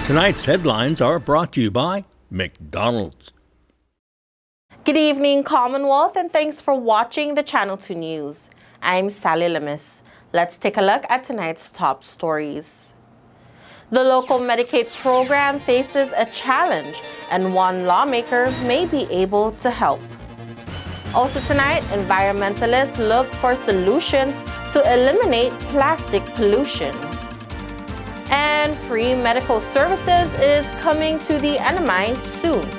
Tonight's headlines are brought to you by McDonald's. Good evening, Commonwealth, and thanks for watching the Channel 2 News. I'm Sally Lemis. Let's take a look at tonight's top stories. The local Medicaid program faces a challenge, and one lawmaker may be able to help. Also tonight, environmentalists look for solutions to eliminate plastic pollution. And free medical services is coming to the NMI soon.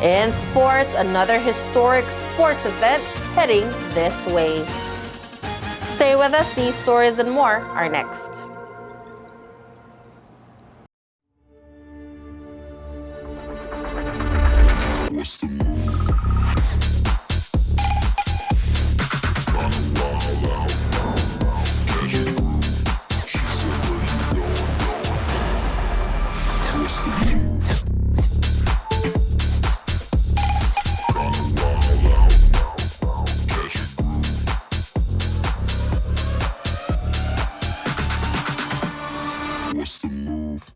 In sports, another historic sports event heading this way. Stay with us, these stories and more are next. What's the move? What's the move?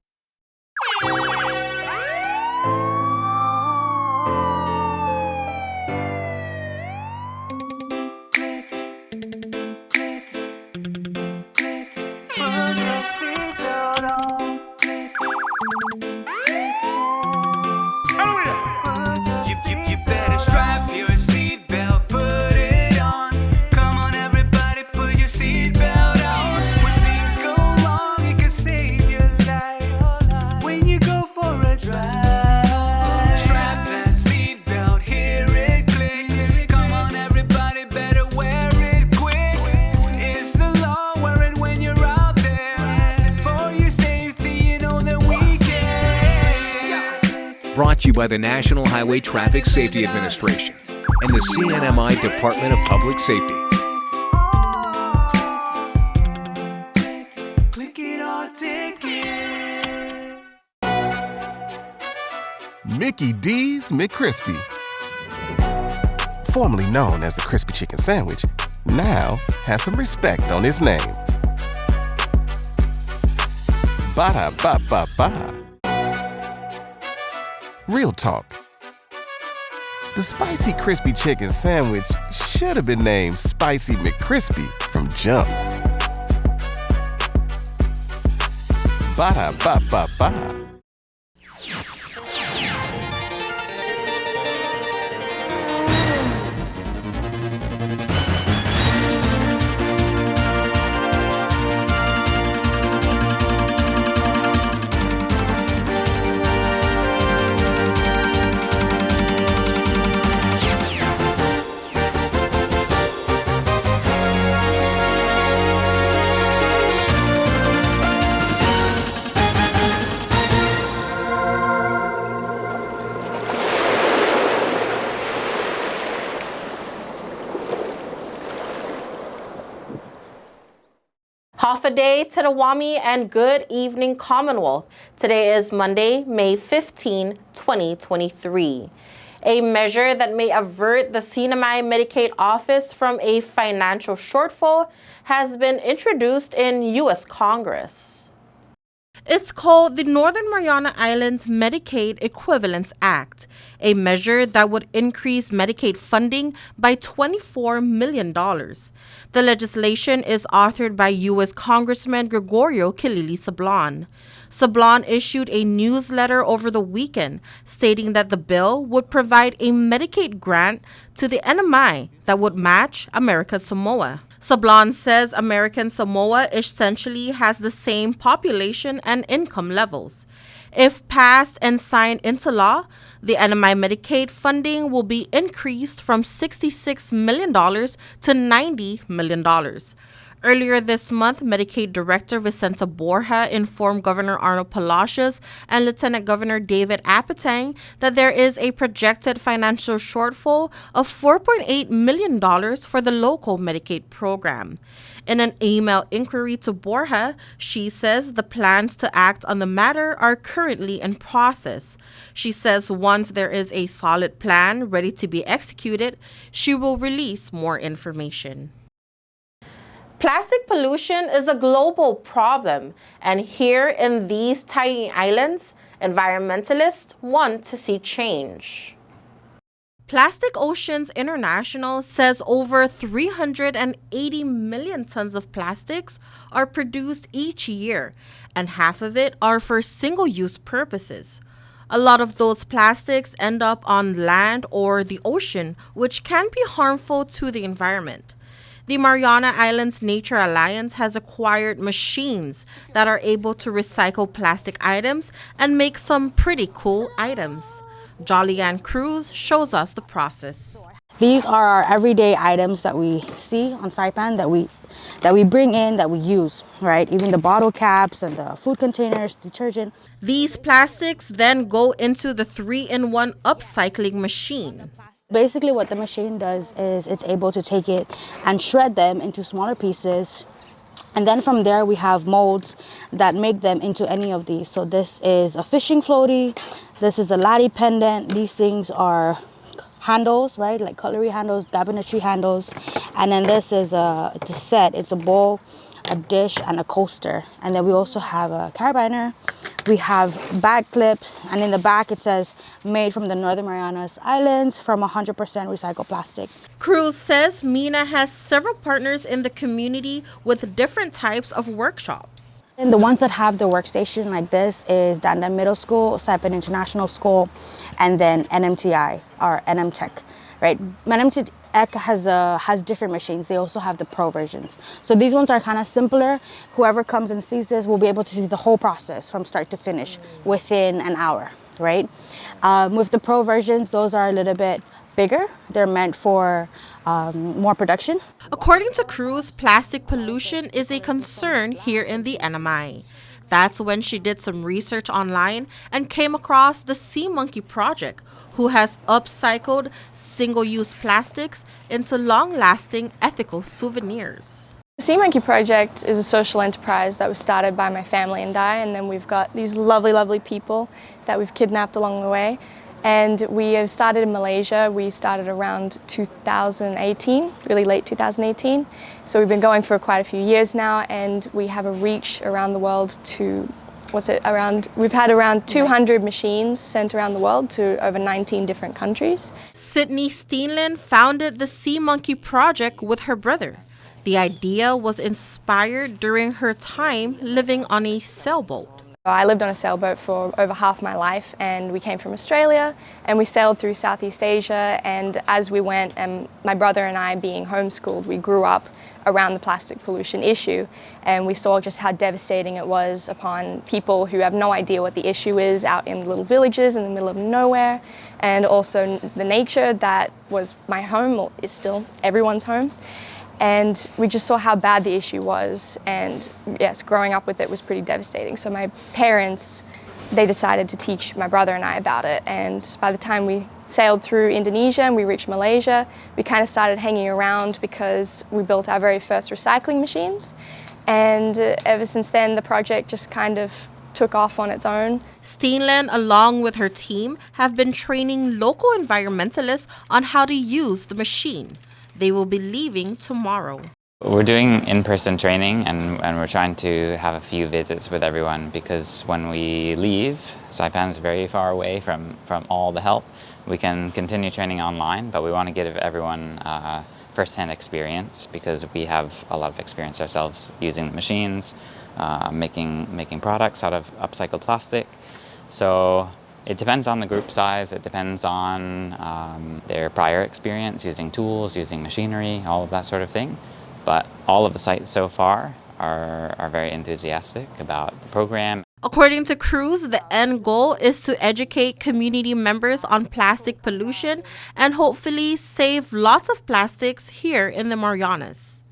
Brought to you by the National Highway Traffic Safety Administration and the CNMI Department of Public Safety. Click it or take it. Mickey D's McCrispy, formerly known as the Crispy Chicken Sandwich, now has some respect on his name. Ba-da-ba-ba-ba. Real talk. The Spicy Crispy Chicken Sandwich should have been named Spicy McCrispy from jump. Ba-da-ba-ba-ba. Half a day to the WAMI and good evening, Commonwealth. Today is Monday, May 15, 2023. A measure that may avert the CNMI Medicaid office from a financial shortfall has been introduced in U.S. Congress. It's called the Northern Mariana Islands Medicaid Equivalence Act, a measure that would increase Medicaid funding by $24 million. The legislation is authored by U.S. Congressman Gregorio Kilili Sablan. Sablan issued a newsletter over the weekend stating that the bill would provide a Medicaid grant to the NMI that would match American Samoa. Sablan says American Samoa essentially has the same population and income levels. If passed and signed into law, the NMI Medicaid funding will be increased from $66 million to $90 million. Earlier this month, Medicaid Director Vicenta Borja informed Governor Arnold Palacios and Lieutenant Governor David Apatang that there is a projected financial shortfall of $4.8 million for the local Medicaid program. In an email inquiry to Borja, she says the plans to act on the matter are currently in process. She says once there is a solid plan ready to be executed, she will release more information. Plastic pollution is a global problem, and here in these tiny islands, environmentalists want to see change. Plastic Oceans International says over 380 million tons of plastics are produced each year, and half of it are for single-use purposes. A lot of those plastics end up on land or the ocean, which can be harmful to the environment. The Mariana Islands Nature Alliance has acquired machines that are able to recycle plastic items and make some pretty cool items. Jolly-Ann Cruz shows us the process. These are our everyday items that we see on Saipan that we bring in, that we use, right? Even the bottle caps and the food containers, detergent. These plastics then go into the 3-in-1 upcycling machine. Basically what the machine does is it's able to take it and shred them into smaller pieces. And then from there we have molds that make them into any of these. So this is a fishing floaty, this is a latte pendant, these things are handles, right? Like cutlery handles, cabinetry handles. And then this is it's a set, it's a bowl, a dish, and a coaster. And then we also have a carabiner. We have bag clips, and in the back it says made from the Northern Marianas Islands from 100% recycled plastic. Cruz says MENA has several partners in the community with different types of workshops. And the ones that have the workstation like this is Danda Middle School, Saipan International School, and then NMTI or NM Tech, right? NM Tech has different machines. They also have the pro versions. So these ones are kind of simpler. Whoever comes and sees this will be able to see the whole process from start to finish within an hour, right? With the pro versions, those are a little bit bigger. They're meant for more production. According to Cruz, plastic pollution is a concern here in the NMI. That's when she did some research online and came across the Sea Monkey Project, who has upcycled single-use plastics into long-lasting ethical souvenirs. The Sea Monkey Project is a social enterprise that was started by my family and I, and then we've got these lovely, lovely people that we've kidnapped along the way. And we have started in Malaysia. We started around 2018, really late 2018. So we've been going for quite a few years now, and we have a reach around the world to, we've had around 200 machines sent around the world to over 19 different countries. Sydney Steenland founded the Sea Monkey Project with her brother. The idea was inspired during her time living on a sailboat. I lived on a sailboat for over half my life, and we came from Australia and we sailed through Southeast Asia, and as we went, and my brother and I being homeschooled, we grew up around the plastic pollution issue, and we saw just how devastating it was upon people who have no idea what the issue is out in little villages in the middle of nowhere, and also the nature that was my home, is still everyone's home. And we just saw how bad the issue was, and yes, growing up with it was pretty devastating. So my parents, they decided to teach my brother and I about it, and by the time we sailed through Indonesia and we reached Malaysia, we kind of started hanging around because we built our very first recycling machines, and ever since then the project just kind of took off on its own. Steenland, along with her team, have been training local environmentalists on how to use the machine. They will be leaving tomorrow. We're doing in-person training, and we're trying to have a few visits with everyone, because when we leave, Saipan's very far away from all the help. We can continue training online, but we want to give everyone first-hand experience, because we have a lot of experience ourselves using the machines, making products out of upcycled plastic. So it depends on the group size, it depends on their prior experience using tools, using machinery, all of that sort of thing. But all of the sites so far are very enthusiastic about the program. According to Cruz, the end goal is to educate community members on plastic pollution and hopefully save lots of plastics here in the Marianas.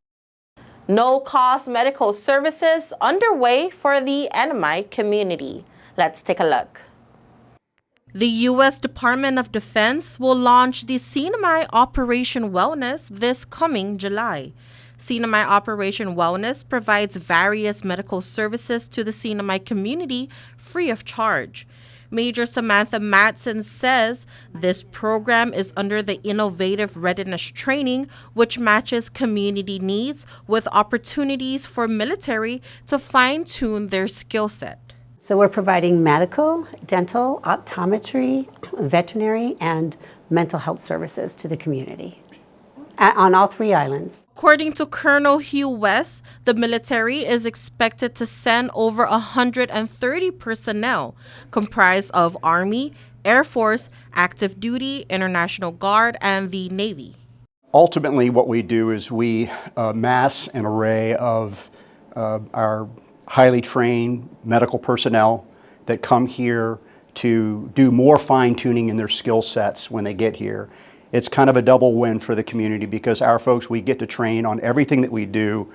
No-cost medical services underway for the NMI community. Let's take a look. The U.S. Department of Defense will launch the CNMI Operation Wellness this coming July. CNMI Operation Wellness provides various medical services to the CNMI community free of charge. Major Samantha Matson says this program is under the Innovative Readiness Training, which matches community needs with opportunities for military to fine-tune their skill set. So we're providing medical, dental, optometry, veterinary, and mental health services to the community on all 3 islands. According to Colonel Hugh West, the military is expected to send over 130 personnel comprised of Army, Air Force, active duty, International Guard, and the Navy. Ultimately, what we do is we mass an array of our highly trained medical personnel that come here to do more fine-tuning in their skill sets when they get here. It's kind of a double win for the community because our folks, we get to train on everything that we do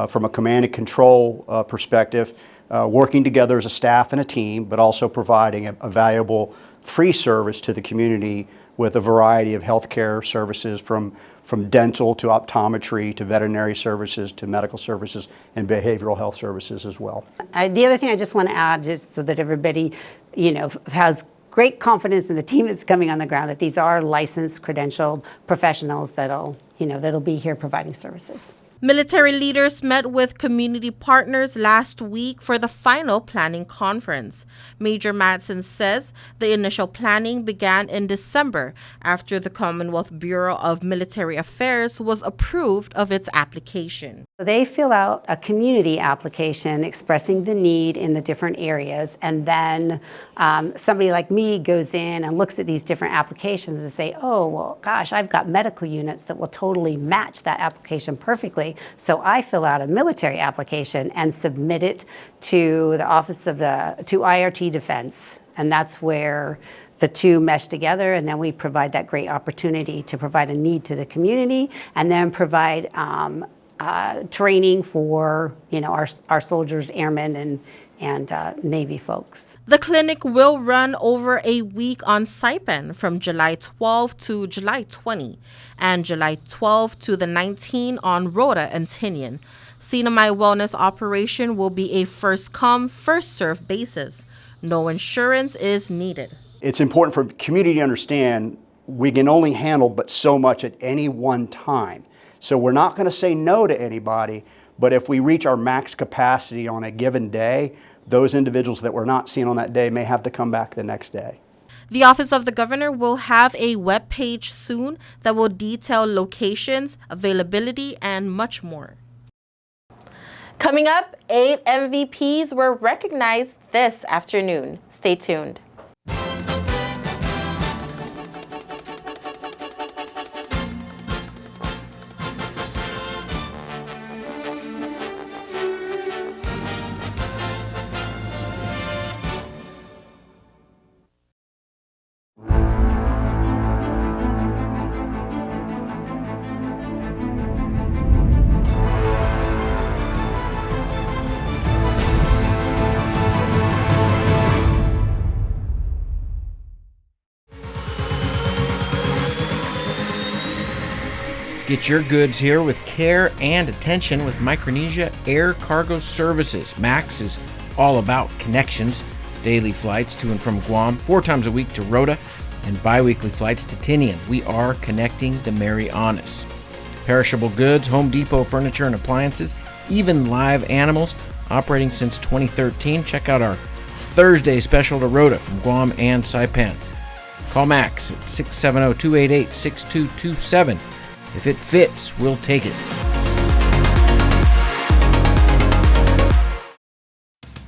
from a command and control perspective, working together as a staff and a team, but also providing a valuable free service to the community with a variety of healthcare services from dental to optometry to veterinary services to medical services and behavioral health services as well. The other thing I just want to add is so that everybody, has great confidence in the team that's coming on the ground, that these are licensed, credentialed professionals that'll be here providing services. Military leaders met with community partners last week for the final planning conference. Major Madsen says the initial planning began in December after the Commonwealth Bureau of Military Affairs was approved of its application. They fill out a community application expressing the need in the different areas, and then somebody like me goes in and looks at these different applications and say, oh, well, gosh, I've got medical units that will totally match that application perfectly. So I fill out a military application and submit it to the Office of to IRT Defense, and that's where the two mesh together, and then we provide that great opportunity to provide a need to the community, and then provide training for our soldiers, airmen, and Navy folks. The clinic will run over a week on Saipan from July 12 to July 20 and July 12 to the 19 on Rota and Tinian. CNMI Wellness operation will be a first-come, first-served basis. No insurance is needed. It's important for the community to understand we can only handle but so much at any one time. So we're not going to say no to anybody, but if we reach our max capacity on a given day, those individuals that we're not seeing on that day may have to come back the next day. The Office of the Governor will have a web page soon that will detail locations, availability, and much more. Coming up, 8 MVPs were recognized this afternoon. Stay tuned. Get your goods here with care and attention with Micronesia Air Cargo Services. MAX is all about connections. Daily flights to and from Guam, 4 times a week to Rota, and bi-weekly flights to Tinian. We are connecting the Marianas. Perishable goods, Home Depot furniture and appliances, even live animals, operating since 2013. Check out our Thursday special to Rota from Guam and Saipan. Call Max at 670-288-6227. If it fits, we'll take it.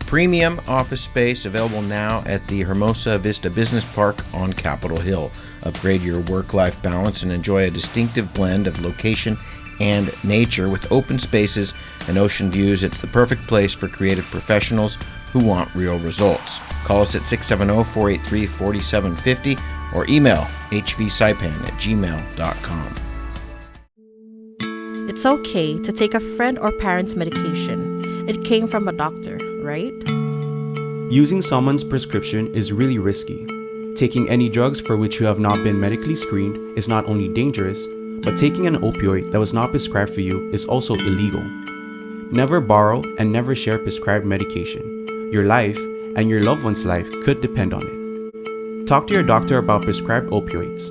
Premium office space available now at the Hermosa Vista Business Park on Capitol Hill. Upgrade your work-life balance and enjoy a distinctive blend of location and nature with open spaces and ocean views. It's the perfect place for creative professionals who want real results. Call us at 670-483-4750 or email hvsaipan@gmail.com. It's okay to take a friend or parent's medication. It came from a doctor, right? Using someone's prescription is really risky. Taking any drugs for which you have not been medically screened is not only dangerous, but taking an opioid that was not prescribed for you is also illegal. Never borrow and never share prescribed medication. Your life and your loved one's life could depend on it. Talk to your doctor about prescribed opioids.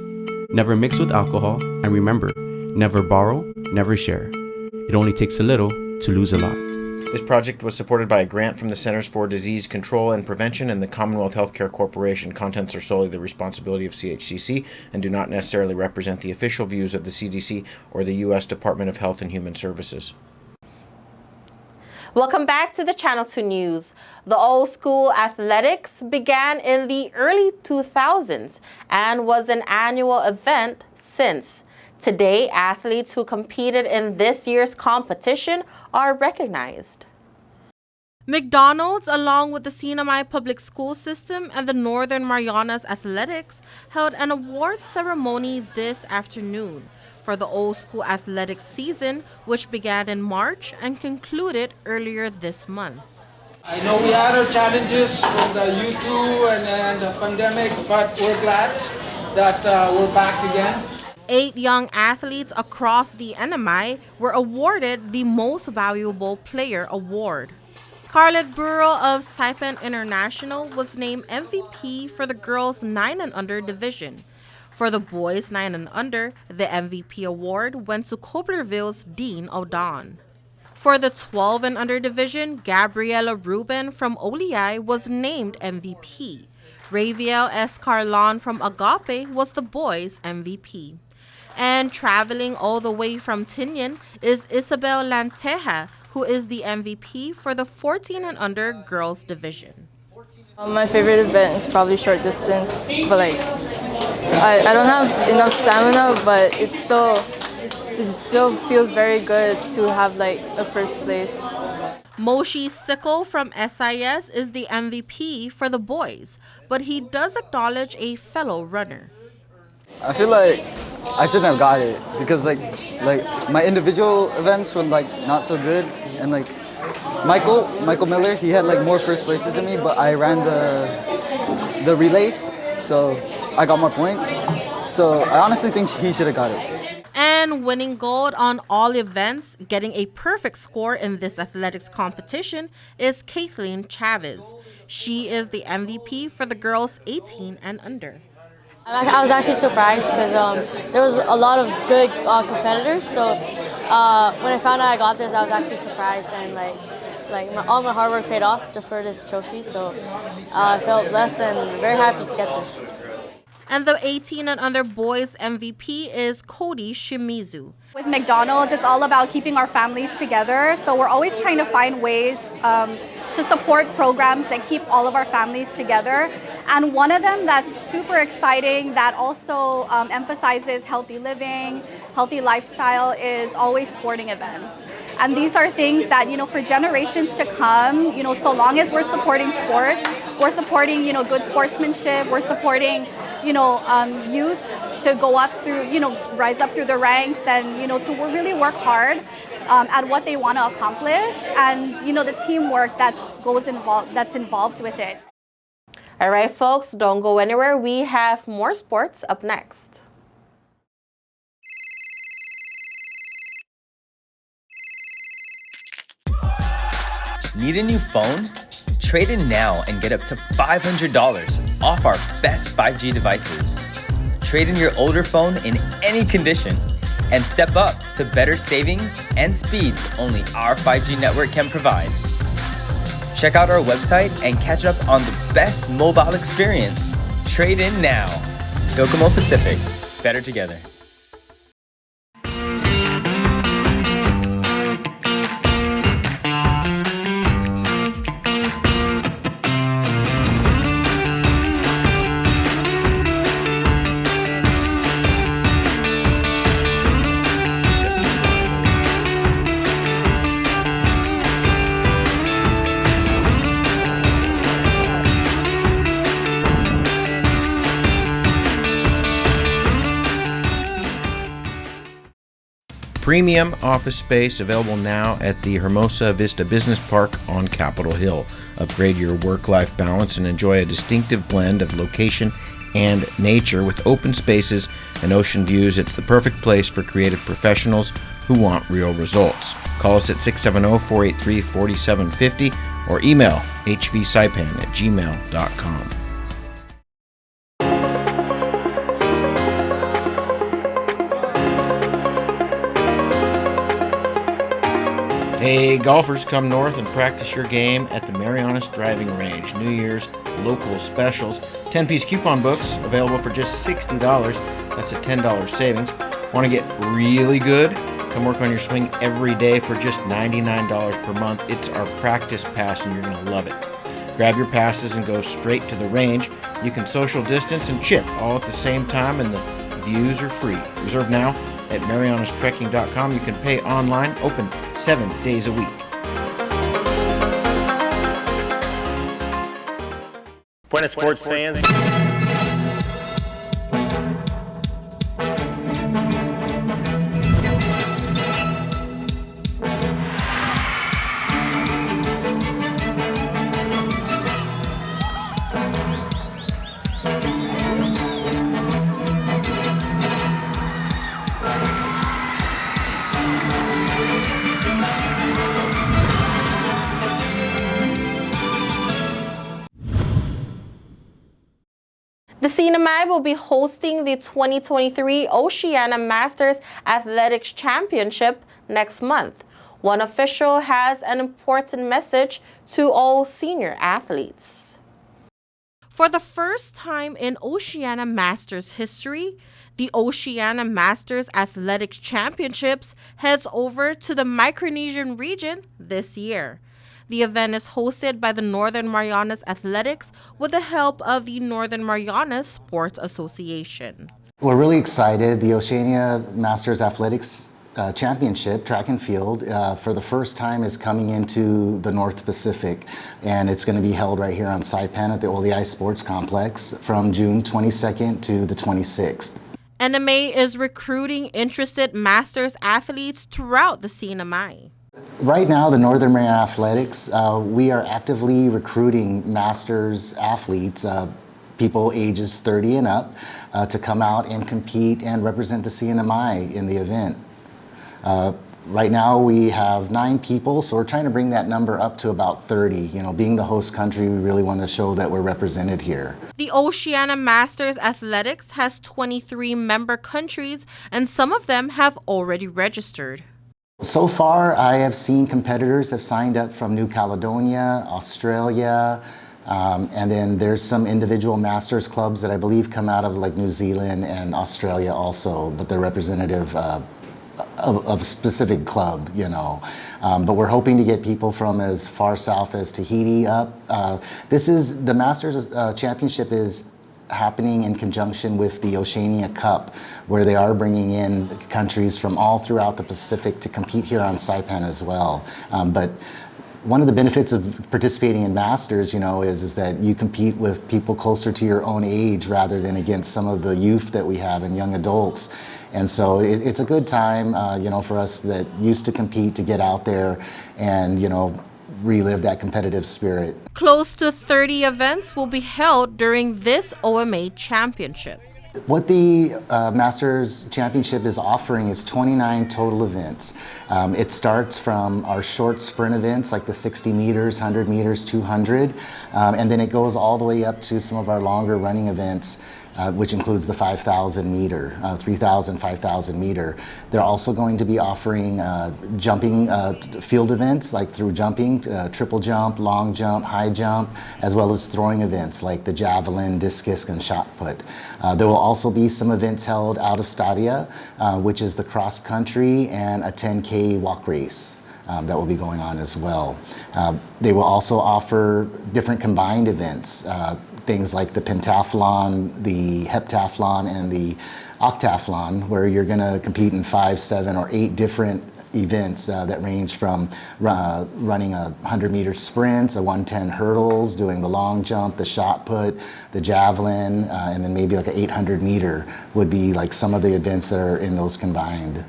Never mix with alcohol, and remember, never borrow, never share. It only takes a little to lose a lot. This project was supported by a grant from the Centers for Disease Control and Prevention and the Commonwealth Healthcare Corporation. Contents are solely the responsibility of CHCC and do not necessarily represent the official views of the CDC or the U.S. Department of Health and Human Services. Welcome back to the Channel 2 News. The old school athletics began in the early 2000s and was an annual event since. Today, athletes who competed in this year's competition are recognized. McDonald's, along with the CNMI Public School System and the Northern Marianas Athletics, held an awards ceremony this afternoon for the old school athletics season, which began in March and concluded earlier this month. I know we had our challenges from the U2 and the pandemic, but we're glad that we're back again. 8 young athletes across the NMI were awarded the Most Valuable Player Award. Scarlett Burrow of Saipan International was named MVP for the girls 9 and under division. For the boys 9 and under, the MVP award went to Coblerville's Dean O'Don. For the 12 and under division, Gabriela Rubin from Olei was named MVP. Raviel Escarlon from Agape was the boys' MVP. And traveling all the way from Tinian is Isabel Lanteja, who is the MVP for the 14 and under girls division. My favorite event is probably short distance, but I don't have enough stamina, but it still feels very good to have a first place. Moshi Sickle from SIS is the MVP for the boys, but he does acknowledge a fellow runner. I feel like I shouldn't have got it because my individual events were not so good, and Michael Miller, he had more first places than me, but I ran the relays, so I got more points. So I honestly think he should have got it. And winning gold on all events, getting a perfect score in this athletics competition is Kathleen Chavez. She is the MVP for the girls 18 and under. I was actually surprised because there was a lot of good competitors. So when I found out I got this, I was actually surprised, and all my hard work paid off just for this trophy. So I felt blessed and very happy to get this. And the 18 and under boys MVP is Cody Shimizu. With McDonald's, it's all about keeping our families together. So we're always trying to find ways to support programs that keep all of our families together. And one of them that's super exciting, that also emphasizes healthy living, healthy lifestyle, is always sporting events. And these are things that, for generations to come, so long as we're supporting sports, we're supporting, good sportsmanship, we're supporting, youth to go up through, rise up through the ranks, and, to really work hard at what they want to accomplish, and, the teamwork that's involved with it. All right, folks, don't go anywhere. We have more sports up next. Need a new phone? Trade in now and get up to $500 off our best 5G devices. Trade in your older phone in any condition and step up to better savings and speeds only our 5G network can provide. Check out our website and catch up on the best mobile experience. Trade in now. Docomo Pacific. Better together. Premium office space available now at the Hermosa Vista Business Park on Capitol Hill. Upgrade your work-life balance and enjoy a distinctive blend of location and nature with open spaces and ocean views. It's the perfect place for creative professionals who want real results. Call us at 670-483-4750 or email hvsaipan@gmail.com. Hey, golfers, come north and practice your game at the Marianas Driving Range. New Year's local specials. 10-piece coupon books available for just $60. That's a $10 savings. Want to get really good? Come work on your swing every day for just $99 per month. It's our practice pass and you're going to love it. Grab your passes and go straight to the range. You can social distance and chip all at the same time, and the views are free. Reserve now at marianastrekking.com. You can pay online, open 7 days a week. Buenas sports fans. The CNMI will be hosting the 2023 Oceania Masters Athletics Championship next month. One official has an important message to all senior athletes. For the first time in Oceania Masters history, the Oceania Masters Athletics Championships heads over to the Micronesian region this year. The event is hosted by the Northern Marianas Athletics with the help of the Northern Marianas Sports Association. We're really excited. The Oceania Masters Athletics Championship, track and field, for the first time is coming into the North Pacific, and it's going to be held right here on Saipan at the Oleai Sports Complex from June 22nd to the 26th. NMA is recruiting interested Masters athletes throughout the CNMI. Right now, the Northern Mariana Athletics, we are actively recruiting Masters athletes, people ages 30 and up, to come out and compete and represent the CNMI in the event. Right now we have 9 people, so we're trying to bring that number up to about 30. You know, being the host country, we really want to show that we're represented here. The Oceania Masters Athletics has 23 member countries, and some of them have already registered. So far, I have seen competitors have signed up from New Caledonia, Australia, and then there's some individual Masters clubs that I believe come out of like New Zealand and Australia also, but they're representative of a specific club, you know. But we're hoping to get people from as far south as Tahiti up. The Masters Championship is happening in conjunction with the Oceania Cup, where they are bringing in countries from all throughout the Pacific to compete here on Saipan as well. But one of the benefits of participating in Masters, you know, is that you compete with people closer to your own age rather than against some of the youth that we have and young adults. And so it's a good time, you know, for us that used to compete to get out there and, you know, relive that competitive spirit. Close to 30 events will be held during this OMA championship. What the Masters Championship is offering is 29 total events. It starts from our short sprint events like the 60 meters, 100 meters, 200, and then it goes all the way up to some of our longer running events, which includes the 5,000 meter, 3,000, 5,000 meter. They're also going to be offering jumping field events like through jumping, triple jump, long jump, high jump, as well as throwing events like the javelin, discus, and shot put. There will also be some events held out of Stadia, which is the cross country and a 10K walk race. That will be going on as well. They will also offer different combined events, things like the pentathlon, the heptathlon, and the octathlon, where you're going to compete in 5, 7, or 8 different events that range from running a 100-meter sprints, a 110 hurdles, doing the long jump, the shot put, the javelin, and then maybe like an 800-meter would be like some of the events that are in those combined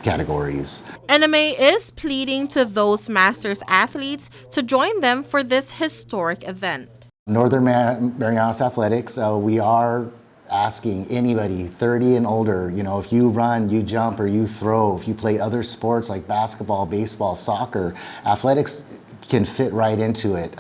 categories. NMA is pleading to those Masters athletes to join them for this historic event. Northern Marianas Athletics, we are asking anybody 30 and older, you know, if you run, you jump, or you throw, if you play other sports like basketball, baseball, soccer, athletics can fit right into it.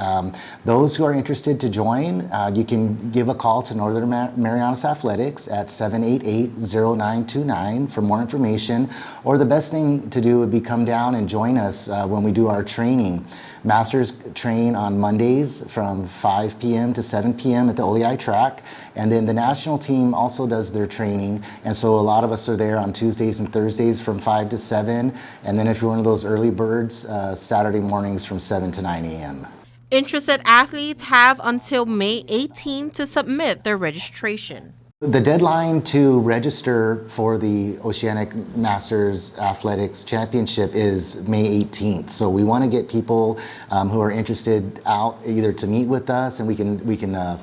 Those who are interested to join, you can give a call to Northern Marianas Athletics at 788-0929 for more information, or the best thing to do would be come down and join us when we do our training. Masters train on Mondays from 5 p.m. to 7 p.m. at the OEI track, and then the national team also does their training, and so a lot of us are there on Tuesdays and Thursdays from 5 to 7, and then if you're one of those early birds, Saturday mornings from 7 to 9 a.m. Interested athletes have until May 18 to submit their registration. The deadline to register for the Oceanic Masters Athletics Championship is May 18th. So we want to get people who are interested out either to meet with us, and we can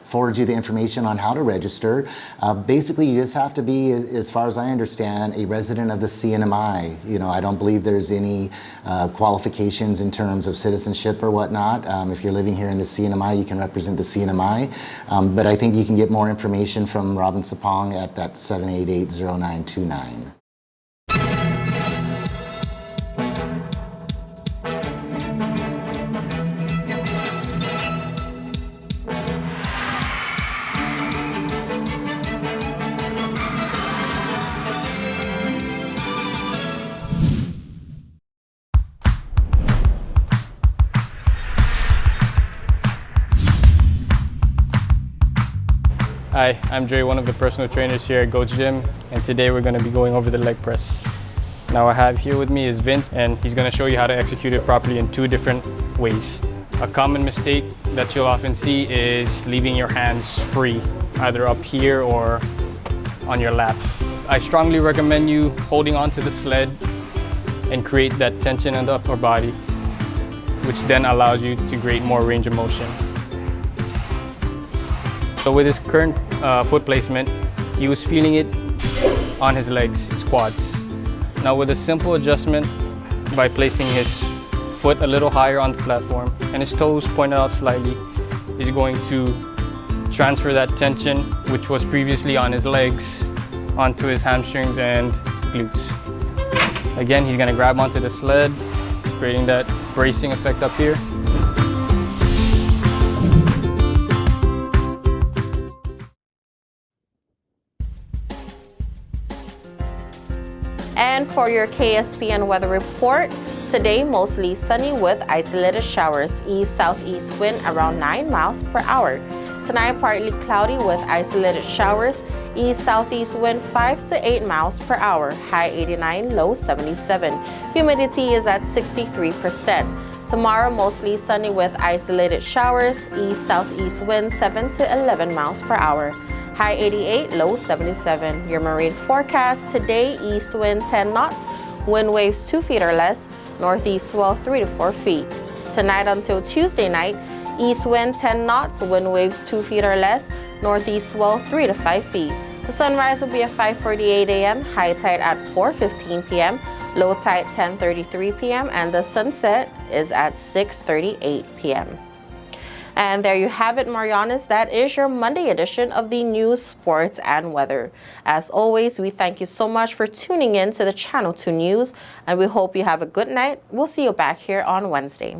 forward you the information on how to register. Basically, you just have to be, as far as I understand, a resident of the CNMI. You know, I don't believe there's any qualifications in terms of citizenship or whatnot. If you're living here in the CNMI, you can represent the CNMI. But I think you can get more information from Robin Sapong at that 788-0929. Hi, I'm Dre, one of the personal trainers here at Goat's Gym, and today we're going to be going over the leg press. Now I have here with me is Vince, and he's going to show you how to execute it properly in two different ways. A common mistake that you'll often see is leaving your hands free, either up here or on your lap. I strongly recommend you holding onto the sled and create that tension in the upper body, which then allows you to create more range of motion. So with his current foot placement, he was feeling it on his legs, his quads. Now with a simple adjustment by placing his foot a little higher on the platform and his toes pointed out slightly, he's going to transfer that tension, which was previously on his legs, onto his hamstrings and glutes. Again, he's going to grab onto the sled, creating that bracing effect up here. And for your KSPN weather report, today mostly sunny with isolated showers, east-southeast wind around 9 miles per hour. Tonight partly cloudy with isolated showers, east-southeast wind 5 to 8 miles per hour, high 89, low 77. Humidity is at 63%. Tomorrow mostly sunny with isolated showers, east-southeast wind 7 to 11 miles per hour. High 88, low 77. Your marine forecast today, east wind 10 knots, wind waves 2 feet or less, northeast swell 3 to 4 feet. Tonight until Tuesday night, east wind 10 knots, wind waves 2 feet or less, northeast swell 3 to 5 feet. The sunrise will be at 5:48 a.m., high tide at 4:15 p.m., low tide 10:33 p.m., and the sunset is at 6:38 p.m. And there you have it, Marianas. That is your Monday edition of the news, sports, and weather. As always, we thank you so much for tuning in to the Channel 2 News, and we hope you have a good night. We'll see you back here on Wednesday.